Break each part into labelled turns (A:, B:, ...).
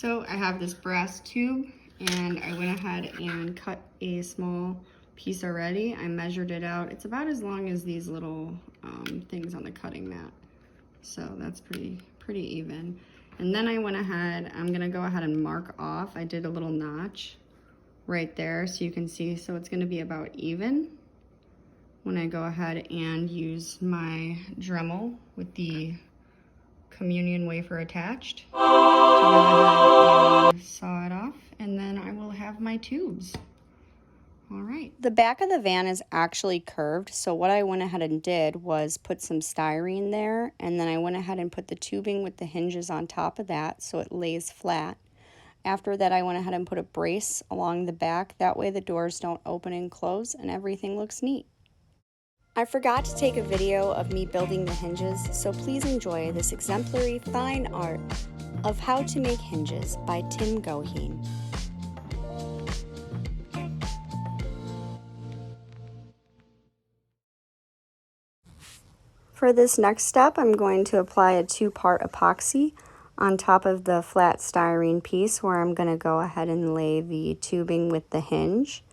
A: So I have this brass tube and I went ahead and cut a small piece already. I measured it out. It's about as long as these little things on the cutting mat. So that's pretty even. And then I went ahead, I'm gonna go ahead and mark off. I did a little notch right there so you can see. So it's gonna be about even when I go ahead and use my Dremel with the communion wafer attached to go ahead and saw it off, and then I will have my tubes. All right.
B: The back of the van is actually curved, so what I went ahead and did was put some styrene there, and then I went ahead and put the tubing with the hinges on top of that so it lays flat. After that, I went ahead and put a brace along the back. That way the doors don't open and close and everything looks neat. I forgot to take a video of me building the hinges, so please enjoy this exemplary fine art of How to Make Hinges by Tim Goheen. For this next step, I'm going to apply a 2-part epoxy on top of the flat styrene piece where I'm going to go ahead and lay the tubing with the hinge.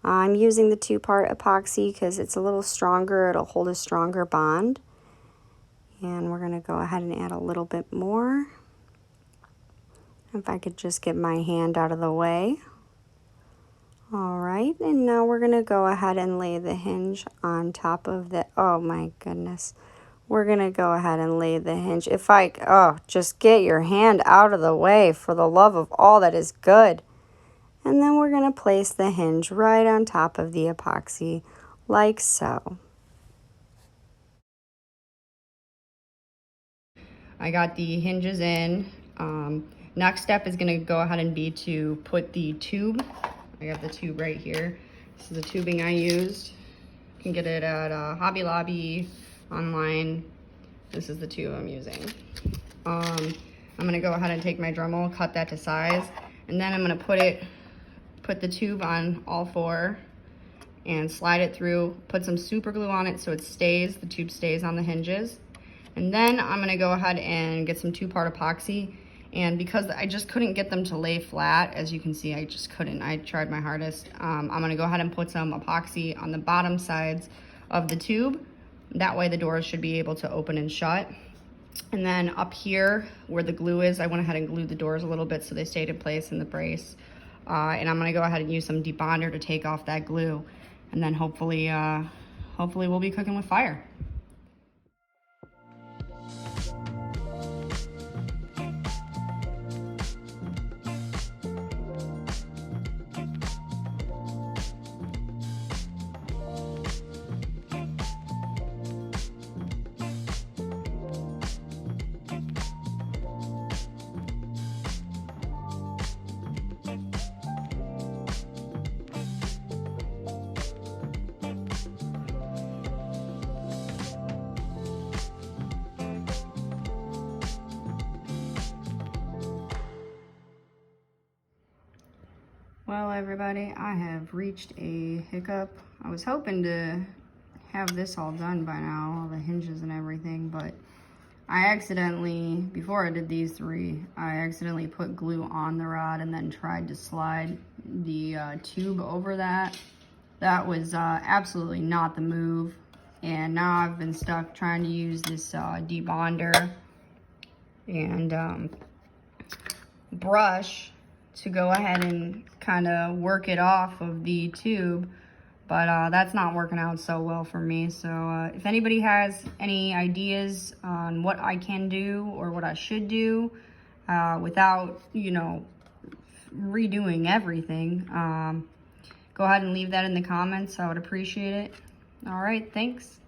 B: I'm using the 2-part epoxy because it's a little stronger, it'll hold a stronger bond. And we're going to go ahead and add a little bit more. If I could just get my hand out of the way. Alright, and now we're going to go ahead and lay the hinge on top of the, oh my goodness. We're going to go ahead and lay the hinge. Just get your hand out of the way for the love of all that is good. And then we're going to place the hinge right on top of the epoxy, like so.
A: I got the hinges in. Next step is going to go ahead and be to put the tube. I got the tube right here. This is the tubing I used. You can get it at Hobby Lobby, online. This is the tube I'm using. I'm going to go ahead and take my Dremel, cut that to size, and then I'm going to put the tube on all 4 and slide it through, put some super glue on it so it stays, the tube stays on the hinges. And then I'm going to go ahead and get some 2-part epoxy, and because I just couldn't get them to lay flat, as you can see, I just couldn't. I tried my hardest. I'm going to go ahead and put some epoxy on the bottom sides of the tube. That way the doors should be able to open and shut. And then up here where the glue is, I went ahead and glued the doors a little bit so they stayed in place in the brace. And I'm going to go ahead and use some debonder to take off that glue, and then hopefully we'll be cooking with fire. Well, everybody, I have reached a hiccup. I was hoping to have this all done by now, all the hinges and everything, but I accidentally, before I did these 3, I accidentally put glue on the rod and then tried to slide the tube over that. That was absolutely not the move, and now I've been stuck trying to use this debonder and brush to go ahead and kind of work it off of the tube, but that's not working out so well for me. So if anybody has any ideas on what I can do or what I should do without, you know, redoing everything, go ahead and leave that in the comments. I would appreciate it. All right, thanks.